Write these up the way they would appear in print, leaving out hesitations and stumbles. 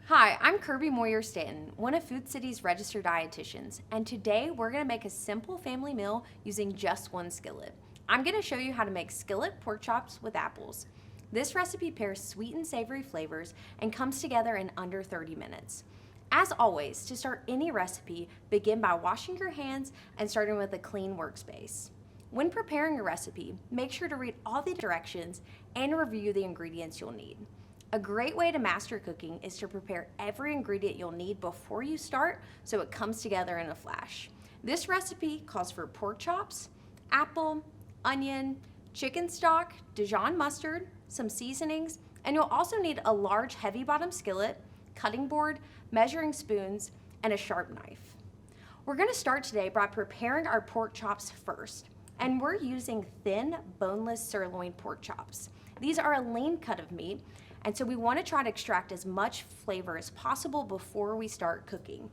Hi, I'm Kirby Moyer-Stanton, one of Food City's registered dietitians, and today we're going to make a simple family meal using just one skillet. I'm going to show you how to make skillet pork chops with apples. This recipe pairs sweet and savory flavors and comes together in under 30 minutes. As always, to start any recipe, begin by washing your hands and starting with a clean workspace. When preparing a recipe, make sure to read all the directions and review the ingredients you'll need. A great way to master cooking is to prepare every ingredient you'll need before you start so it comes together in a flash. This recipe calls for pork chops, apple, onion, chicken stock, Dijon mustard, some seasonings, and you'll also need a large heavy bottom skillet, cutting board, measuring spoons, and a sharp knife. We're going to start today by preparing our pork chops first, and we're using thin, boneless sirloin pork chops. These are a lean cut of meat, and so we want to try to extract as much flavor as possible before we start cooking.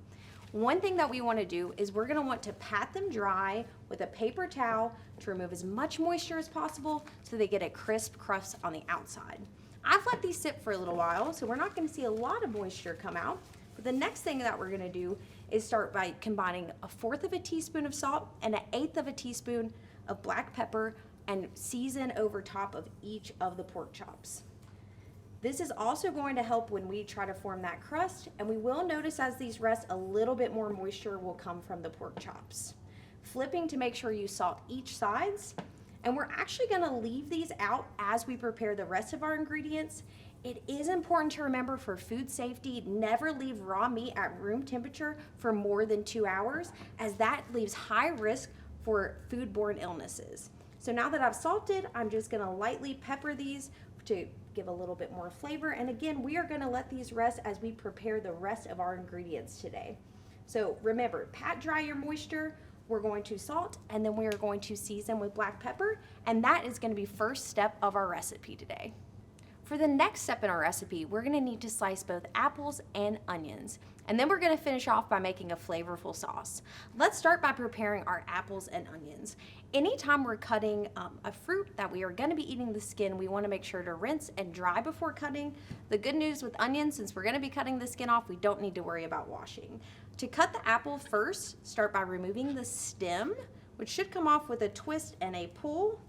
One thing that we want to do is we're going to want to pat them dry with a paper towel to remove as much moisture as possible so they get a crisp crust on the outside. I've let these sit for a little while, so we're not going to see a lot of moisture come out. But the next thing that we're going to do is start by combining 1/4 teaspoon of salt and 1/8 teaspoon of black pepper and season over top of each of the pork chops. This is also going to help when we try to form that crust, and we will notice as these rest a little bit more moisture will come from the pork chops. Flipping to make sure you salt each sides, and we're actually going to leave these out as we prepare the rest of our ingredients. It is important to remember for food safety, never leave raw meat at room temperature for more than 2 hours, as that leaves high risk for foodborne illnesses. So now that I've salted, I'm just going to lightly pepper these to give a little bit more flavor. And again, we are going to let these rest as we prepare the rest of our ingredients today. So remember, pat dry your moisture, we're going to salt, and then we are going to season with black pepper, and that is going to be first step of our recipe today. For the next step in our recipe, we're going to need to slice both apples and onions, and then we're going to finish off by making a flavorful sauce. Let's start by preparing our apples and onions. Anytime we're cutting a fruit that we are going to be eating the skin, we want to make sure to rinse and dry before cutting. The good news with onions, since we're going to be cutting the skin off, we don't need to worry about washing. To cut the apple first, start by removing the stem, which should come off with a twist and a pull.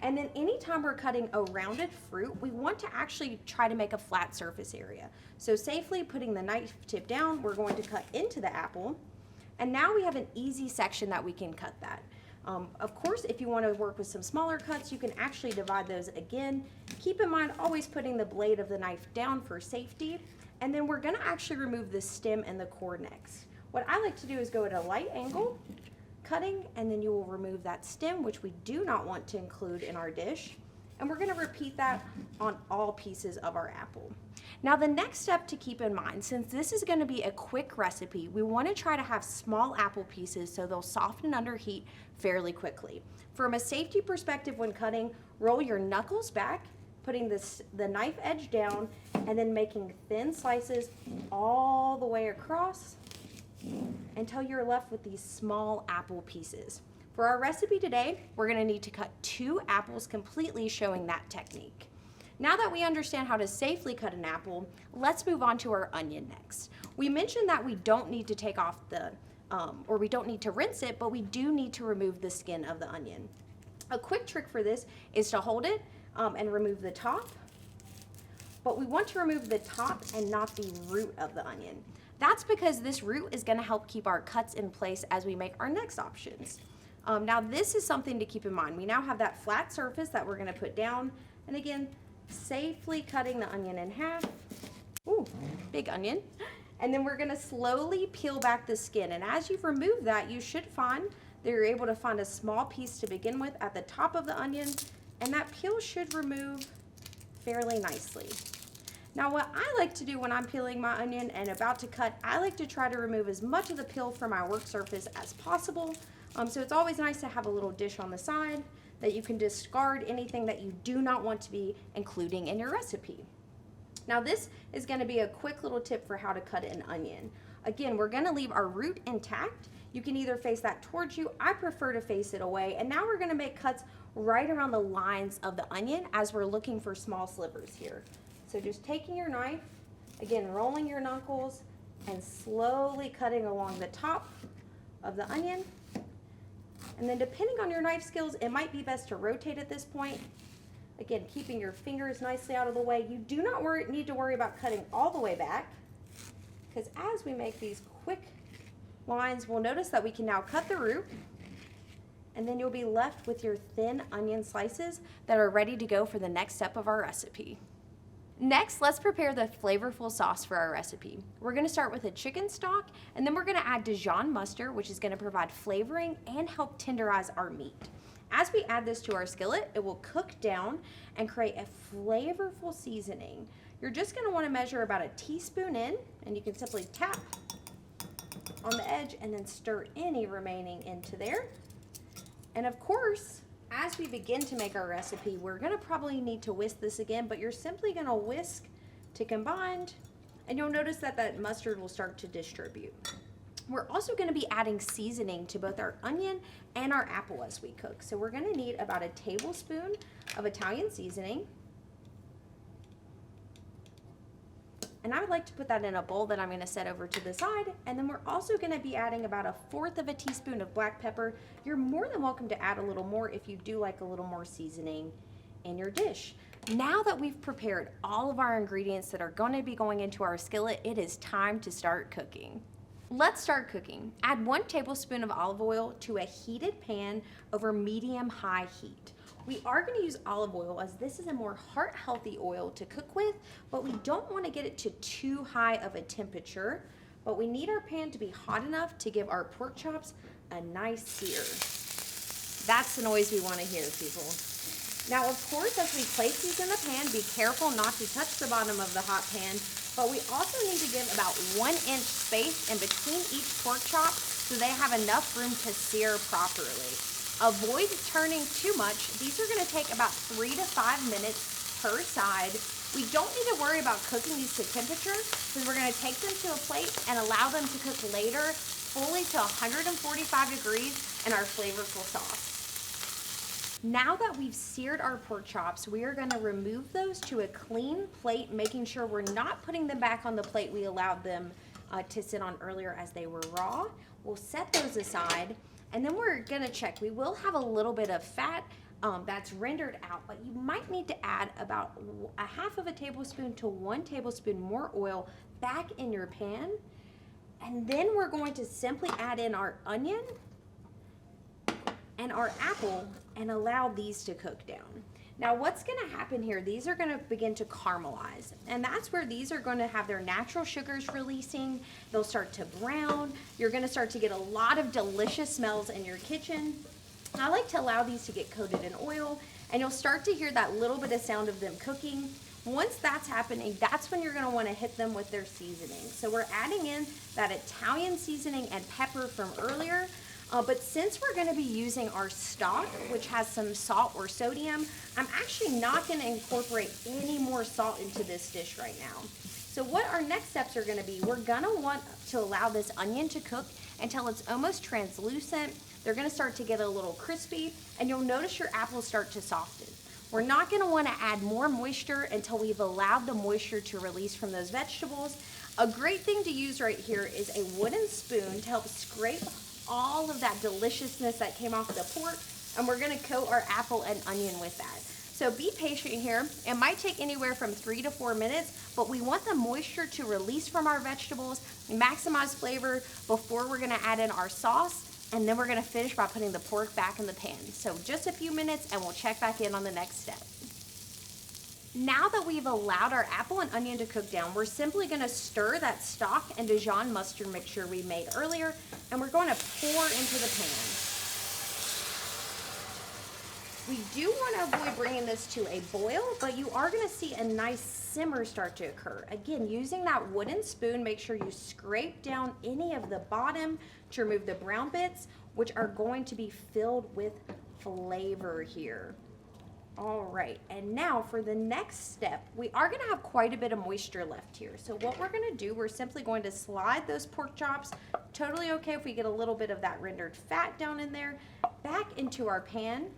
And then anytime we're cutting a rounded fruit, we want to actually try to make a flat surface area. So safely putting the knife tip down, we're going to cut into the apple. And now we have an easy section that we can cut that. Of course, if you want to work with some smaller cuts, you can actually divide those again. Keep in mind, always putting the blade of the knife down for safety. And then we're going to actually remove the stem and the core next. What I like to do is go at a light angle, cutting, and then you will remove that stem, which we do not want to include in our dish. And we're going to repeat that on all pieces of our apple. Now the next step to keep in mind, since this is going to be a quick recipe, we want to try to have small apple pieces so they'll soften under heat fairly quickly. From a safety perspective when cutting, roll your knuckles back, putting the knife edge down, and then making thin slices all the way across until you're left with these small apple pieces. For our recipe today, we're going to need to cut 2 apples completely, showing that technique. Now that we understand how to safely cut an apple, let's move on to our onion next. We mentioned that we don't need to take off or we don't need to rinse it, but we do need to remove the skin of the onion. A quick trick for this is to hold it and remove the top, but we want to remove the top and not the root of the onion. That's because this root is going to help keep our cuts in place as we make our next options. Now this is something to keep in mind. We now have that flat surface that we're going to put down, and again, safely cutting the onion in half. Ooh, big onion. And then we're going to slowly peel back the skin, and as you've removed that, you should find that you're able to find a small piece to begin with at the top of the onion, and that peel should remove fairly nicely. Now what I like to do when I'm peeling my onion and about to cut, I like to try to remove as much of the peel from my work surface as possible. So it's always nice to have a little dish on the side that you can discard anything that you do not want to be including in your recipe. Now this is going to be a quick little tip for how to cut an onion. Again, we're going to leave our root intact. You can either face that towards you. I prefer to face it away. And now we're going to make cuts right around the lines of the onion as we're looking for small slivers here. So just taking your knife Again, rolling your knuckles and slowly cutting along the top of the onion. And then depending on your knife skills, it might be best to rotate at this point. Again, keeping your fingers nicely out of the way. You do not need to worry about cutting all the way back, because as we make these quick lines, we'll notice that we can now cut the root, and then you'll be left with your thin onion slices that are ready to go for the next step of our recipe. Next, let's prepare the flavorful sauce for our recipe. We're gonna start with a chicken stock, and then we're gonna add Dijon mustard, which is gonna provide flavoring and help tenderize our meat. As we add this to our skillet, it will cook down and create a flavorful seasoning. You're just gonna wanna measure about a teaspoon in, and you can simply tap on the edge and then stir any remaining into there. And of course, as we begin to make our recipe, we're gonna probably need to whisk this again, but you're simply gonna whisk to combine, and you'll notice that that mustard will start to distribute. We're also gonna be adding seasoning to both our onion and our apple as we cook. So we're gonna need about a tablespoon of Italian seasoning. And I would like to put that in a bowl that I'm gonna set over to the side. And then we're also gonna be adding about 1/4 of a teaspoon of black pepper. You're more than welcome to add a little more if you do like a little more seasoning in your dish. Now that we've prepared all of our ingredients that are gonna be going into our skillet, it is time to start cooking. Let's start cooking. Add 1 tablespoon of olive oil to a heated pan over medium-high heat. We are going to use olive oil as this is a more heart-healthy oil to cook with, but we don't want to get it to too high of a temperature. But we need our pan to be hot enough to give our pork chops a nice sear. That's the noise we want to hear, people. Now, of course, as we place these in the pan, be careful not to touch the bottom of the hot pan, but we also need to give about 1 inch space in between each pork chop so they have enough room to sear properly. Avoid turning too much. These are gonna take about 3 to 5 minutes per side. We don't need to worry about cooking these to temperature because we're gonna take them to a plate and allow them to cook later fully to 145 degrees in our flavorful sauce. Now that we've seared our pork chops, we are gonna remove those to a clean plate, making sure we're not putting them back on the plate we allowed them to sit on earlier as they were raw. We'll set those aside. And then we're gonna check. We will have a little bit of fat that's rendered out, but you might need to add about 1/2 of a tablespoon to 1 tablespoon more oil back in your pan. And then we're going to simply add in our onion and our apple and allow these to cook down. Now what's gonna happen here, these are gonna begin to caramelize, and that's where these are gonna have their natural sugars releasing. They'll start to brown. You're gonna start to get a lot of delicious smells in your kitchen. I like to allow these to get coated in oil, and you'll start to hear that little bit of sound of them cooking. Once that's happening, that's when you're gonna wanna hit them with their seasoning. So we're adding in that Italian seasoning and pepper from earlier. But since we're gonna be using our stock, which has some salt or sodium, I'm actually not gonna incorporate any more salt into this dish right now. So what our next steps are gonna be, we're gonna want to allow this onion to cook until it's almost translucent. They're gonna start to get a little crispy, and you'll notice your apples start to soften. We're not gonna wanna add more moisture until we've allowed the moisture to release from those vegetables. A great thing to use right here is a wooden spoon to help scrape all of that deliciousness that came off the pork, and we're gonna coat our apple and onion with that. So be patient here. It might take anywhere from 3 to 4 minutes, but we want the moisture to release from our vegetables, maximize flavor before we're gonna add in our sauce, and then we're gonna finish by putting the pork back in the pan. So just a few minutes and we'll check back in on the next step. Now that we've allowed our apple and onion to cook down, we're simply gonna stir that stock and Dijon mustard mixture we made earlier, and we're going to pour into the pan. We do want to avoid bringing this to a boil, but you are going to see a nice simmer start to occur. Again, using that wooden spoon, make sure you scrape down any of the bottom to remove the brown bits, which are going to be filled with flavor here. All right, and now for the next step, we are gonna have quite a bit of moisture left here. So what we're gonna do, we're simply going to slide those pork chops, totally okay if we get a little bit of that rendered fat down in there, back into our pan.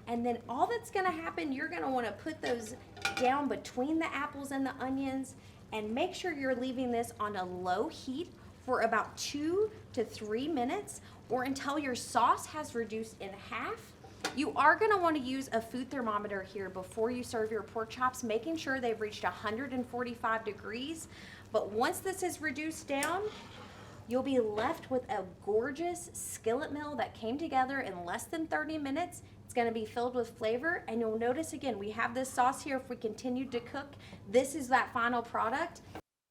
And then all that's gonna happen, you're gonna wanna put those down between the apples and the onions, And make sure you're leaving this on a low heat for about 2 to 3 minutes or until your sauce has reduced in half. You are going to want to use a food thermometer here before you serve your pork chops, making sure they've reached 145 degrees. But once this is reduced down, you'll be left with a gorgeous skillet meal that came together in less than 30 minutes. It's going to be filled with flavor, and you'll notice again, we have this sauce here. If we continue to cook, this is that final product.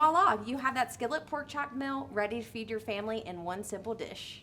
Voila, you have that skillet pork chop meal ready to feed your family in one simple dish.